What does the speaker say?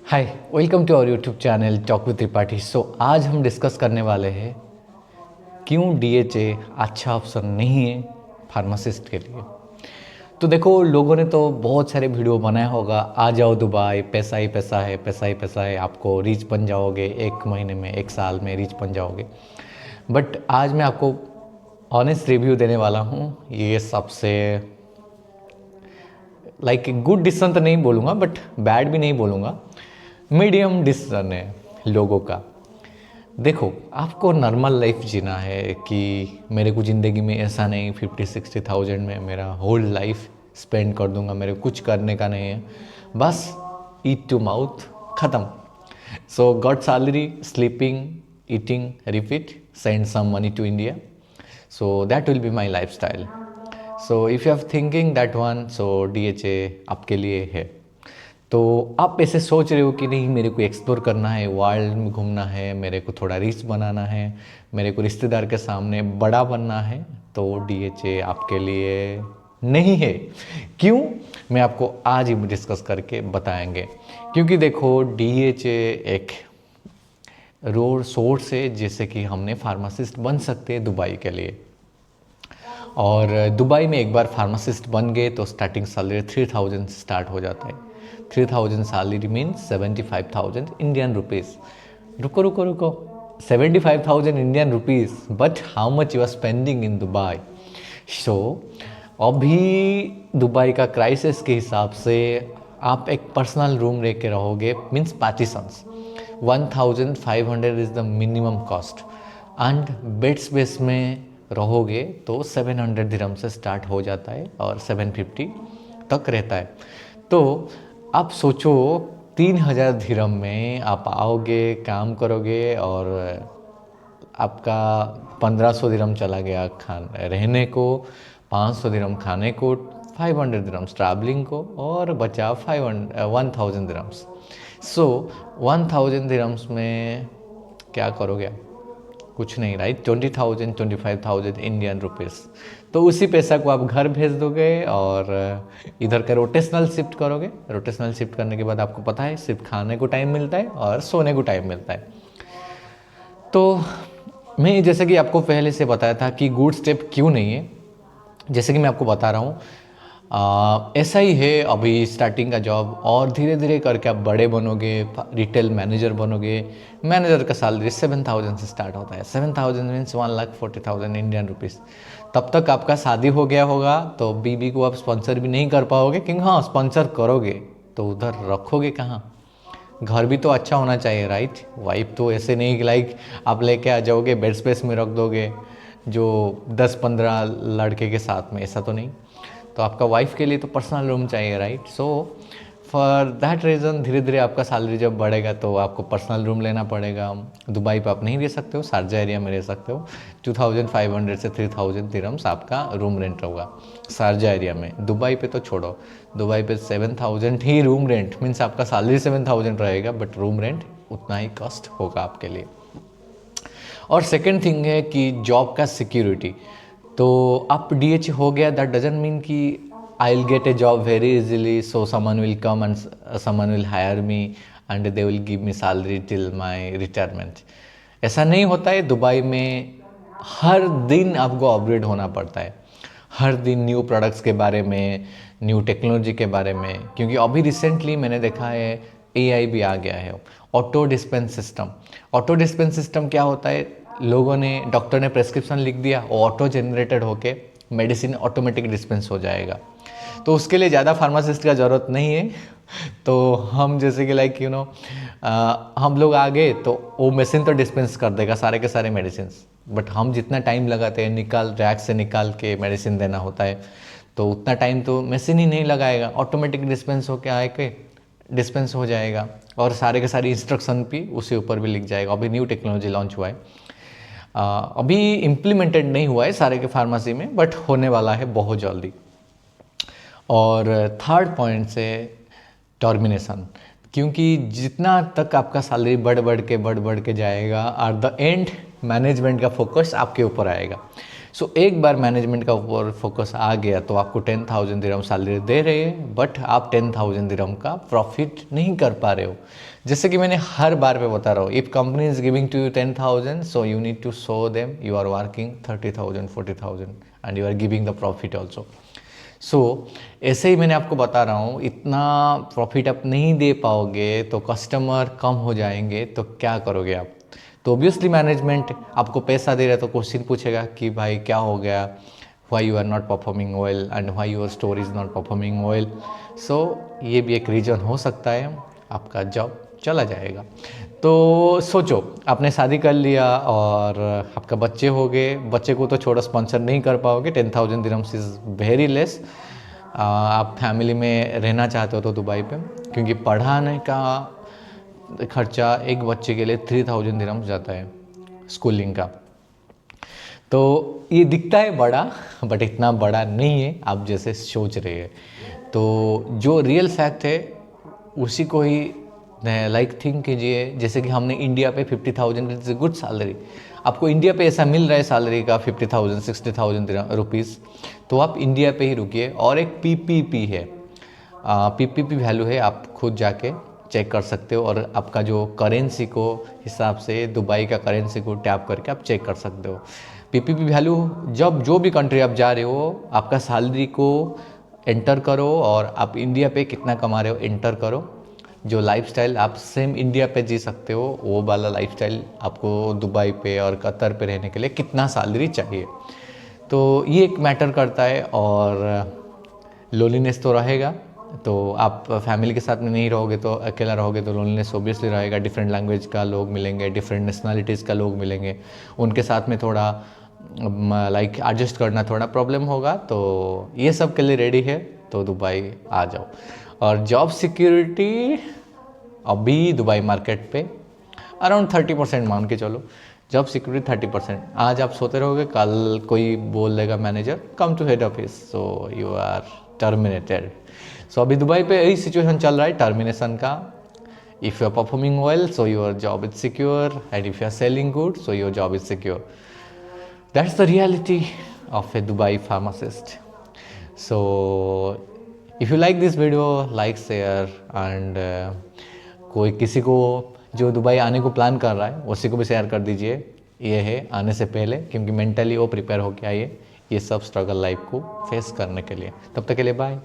Hi, welcome to our YouTube channel talk with Tripathi. आज हम discuss करने वाले हैं क्यों डीएचए अच्छा ऑप्शन नहीं है फार्मासिस्ट के लिए। तो देखो, लोगों ने तो बहुत सारे वीडियो बनाया होगा, आ जाओ दुबई, पैसा ही पैसा है, पैसा ही पैसा है, आपको रिच बन जाओगे, 1 महीने में 1 साल में रिच बन जाओगे। बट आज मैं आपको ऑनेस्ट रिव्यू देने वाला हूँ। ये सबसे गुड डिसीजन तो नहीं बोलूँगा बट बैड भी नहीं बोलूँगा, मीडियम डिसीजन है लोगों का। देखो, आपको नॉर्मल लाइफ जीना है कि मेरे को ज़िंदगी में ऐसा नहीं 50-60,000 में मेरा होल लाइफ स्पेंड कर दूंगा, मेरे को कुछ करने का नहीं है, बस ईट टू माउथ ख़त्म। So got salary, sleeping, eating, repeat, send some money to India, so that will be my life style. So if you are thinking that one, so DHA आपके लिए है। तो आप ऐसे सोच रहे हो कि नहीं, मेरे को एक्सप्लोर करना है, वर्ल्ड में घूमना है, मेरे को थोड़ा रिच बनाना है, मेरे को रिश्तेदार के सामने बड़ा बनना है, तो डीएचए आपके लिए नहीं है। क्यों? मैं आपको आज ही डिस्कस करके बताएंगे। क्योंकि देखो, डीएचए एक रोड सोर्स है जैसे कि हमने फार्मासिस्ट बन सकते हैं दुबई के लिए। और दुबई में एक बार फार्मासिस्ट बन गए तो स्टार्टिंग सैलरी 3,000 से स्टार्ट हो जाता है। 3,000 सैलरी मीन्स 75,000 इंडियन रुपीज़। रुको रुको रुको, 75,000 Indian rupees, but how much you are spending in Dubai? So अभी दुबई का क्राइसिस के हिसाब से आप एक पर्सनल रूम रह के रहोगे, means partitions, 1,500 is the minimum cost, and bed space में रहोगे तो 700 दिरहम से स्टार्ट हो जाता है और 750 तक रहता है। तो आप सोचो, 3,000 दिरहम में आप आओगे, काम करोगे और आपका 1,500 दिरहम चला गया रहने को, 500 दिरहम खाने को, 500 दिरहम्स ट्रैवलिंग को, और बचा 1,000 दिरहम्स। सो 1,000 दिरहम्स में क्या करोगे आप? कुछ नहीं, राइट? 20,000 25,000 Indian rupees. तो उसी पैसा को आप घर भेज दोगे और इधर का रोटेशनल शिफ्ट करोगे। रोटेशनल शिफ्ट करने के बाद आपको पता है सिर्फ खाने को टाइम मिलता है और सोने को टाइम मिलता है। तो मैं जैसे कि आपको पहले से बताया था कि गुड स्टेप क्यों नहीं है, जैसे कि मैं आपको बता रहा हूँ, ऐसा ही है अभी स्टार्टिंग का जॉब, और धीरे धीरे करके आप बड़े बनोगे, रिटेल मैनेजर बनोगे। मैनेजर का सैलरी 7,000 से स्टार्ट होता है। 7,000 मीन्स 1,40,000 इंडियन रुपीज़। तब तक आपका शादी हो गया होगा तो बीबी को आप स्पॉन्सर भी नहीं कर पाओगे, क्योंकि हाँ, स्पॉन्सर करोगे तो उधर रखोगे कहाँ? घर भी तो अच्छा होना चाहिए, राइट? वाइफ तो ऐसे नहीं कि आप लेके आ जाओगे, बेड स्पेस में रख दोगे जो 10-15 लड़के के साथ में, ऐसा तो नहीं। तो आपका वाइफ के लिए तो पर्सनल रूम चाहिए, right? So for that reason धीरे धीरे आपका सैलरी जब बढ़ेगा तो आपको पर्सनल रूम लेना पड़ेगा। दुबई पे आप नहीं रह सकते हो, शारजा एरिया में रह सकते हो। 2,500 से 3,000 दिरहम्स आपका रूम रेंट होगा शारजा एरिया में। दुबई पे तो छोड़ो, दुबई पे 7,000 ही रूम रेंट, मीन्स आपका सैलरी 7,000 रहेगा बट रूम रेंट उतना ही कॉस्ट होगा आपके लिए। और सेकेंड थिंग है कि जॉब का सिक्योरिटी। तो आप डीएच हो गया, दैट डजंट मीन कि I will get A job very easily, so someone will come and someone will hire me and they will give me salary till my retirement. ऐसा नहीं होता है। दुबई में हर दिन आपको अपग्रेड होना पड़ता है, हर दिन न्यू प्रोडक्ट्स के बारे में, न्यू टेक्नोलॉजी के बारे में। क्योंकि अभी रिसेंटली मैंने देखा है एआई भी आ गया है, auto dispense system. Auto dispense system क्या होता है? लोगों ने, डॉक्टर ने प्रेस्क्रिप्शन लिख दिया, वो ऑटो जनरेटेड होके मेडिसिन ऑटोमेटिक डिस्पेंस हो जाएगा। तो उसके लिए ज़्यादा फार्मासिस्ट का ज़रूरत नहीं है। तो हम जैसे कि हम लोग आ गए तो वो मशीन तो डिस्पेंस कर देगा सारे के सारे मेडिसिन, बट हम जितना टाइम लगाते हैं, रैक से निकाल के मेडिसिन देना होता है, तो उतना टाइम तो मशीन ही नहीं लगाएगा, ऑटोमेटिक डिस्पेंस होके आके डिस्पेंस हो जाएगा, और सारे के सारे इंस्ट्रक्शन भी उसी ऊपर भी लिख जाएगा। अभी न्यू टेक्नोलॉजी लॉन्च हुआ है, अभी इम्प्लीमेंटेड नहीं हुआ है सारे के फार्मेसी में, बट होने वाला है बहुत जल्दी। और थर्ड पॉइंट से टर्मिनेशन, क्योंकि जितना तक आपका सैलरी बढ़ बढ़ के जाएगा, एट द एंड मैनेजमेंट का फोकस आपके ऊपर आएगा। सो एक बार मैनेजमेंट का ऊपर फोकस आ गया तो आपको 10,000 दिरहम सैलरी दे रही है, बट आप 10,000 दिरहम का प्रॉफिट नहीं कर पा रहे हो। जैसे कि मैंने हर बार पे बता रहा हूँ, if company is giving to you 10,000 so you need to show them you are working 30,000 40,000 and you are giving the profit also. So ऐसे ही मैंने आपको बता रहा हूँ, इतना प्रॉफिट आप नहीं दे पाओगे तो कस्टमर कम हो जाएंगे, तो क्या करोगे आप? तो ऑब्वियसली मैनेजमेंट आपको पैसा दे रहा है तो क्वेश्चन पूछेगा कि भाई क्या हो गया, why you are not performing well and why your store is not performing well. So ये भी एक रीज़न हो सकता है, आपका जॉब चला जाएगा। तो सोचो, आपने शादी कर लिया और आपका बच्चे हो गए, बच्चे को तो छोटा स्पॉन्सर नहीं कर पाओगे, 10,000 दिरहम्स इज़ वेरी लेस। आप फैमिली में रहना चाहते हो तो दुबई पे, क्योंकि पढ़ाने का खर्चा एक बच्चे के लिए 3,000 दिरहम्स जाता है स्कूलिंग का। तो ये दिखता है बड़ा, बट इतना बड़ा नहीं है आप जैसे सोच रहे हैं। तो जो रियल फैक्ट है उसी को ही लाइक थिंक कीजिए। जैसे कि हमने इंडिया पे 50,000 इज़ ए गुड सैलरी, आपको इंडिया पे ऐसा मिल रहा है सैलरी का 50,000 60,000 रुपीज़, तो आप इंडिया पे ही रुकिए। और एक पीपीपी है, पीपीपी वैल्यू है, आप खुद जाके चेक कर सकते हो, और आपका जो करेंसी को हिसाब से दुबई का करेंसी को टैप करके आप चेक कर सकते हो पीपीपी वैल्यू। जब जो भी कंट्री आप जा रहे हो, आपका सैलरी को एंटर करो और आप इंडिया पे कितना कमा रहे हो एंटर करो। जो लाइफस्टाइल आप सेम इंडिया पे जी सकते हो, वो वाला लाइफस्टाइल आपको दुबई पे और कतर पे रहने के लिए कितना सैलरी चाहिए, तो ये एक मैटर करता है। और लोनलीनेस तो रहेगा, तो आप फैमिली के साथ में नहीं रहोगे तो अकेला रहोगे तो लोनलीनेस ऑब्वियसली रहेगा। डिफरेंट लैंग्वेज का लोग मिलेंगे, डिफरेंट नेशनलिटीज़ का लोग मिलेंगे, उनके साथ में थोड़ा लाइक एडजस्ट करना थोड़ा प्रॉब्लम होगा। तो ये सब के लिए रेडी है तो दुबई आ जाओ। और जॉब सिक्योरिटी अभी दुबई मार्केट पे अराउंड 30% मान के चलो, जॉब सिक्योरिटी 30%। आज आप सोते रहोगे, कल कोई बोल देगा manager come to head office, so you are terminated. So अभी दुबई पे यही सिचुएशन चल रहा है टर्मिनेशन का। If you are performing well so your job is secure, and if you are selling good so your job is secure. That's the reality of a Dubai pharmacist. So if you like this video, like share and कोई किसी को जो Dubai आने को plan कर रहा है उसी को भी शेयर कर दीजिए। ये है आने से पहले, क्योंकि मेंटली वो प्रिपेयर होके आइए ये सब स्ट्रगल लाइफ को फेस करने के लिए। तब तक के लिए बाय।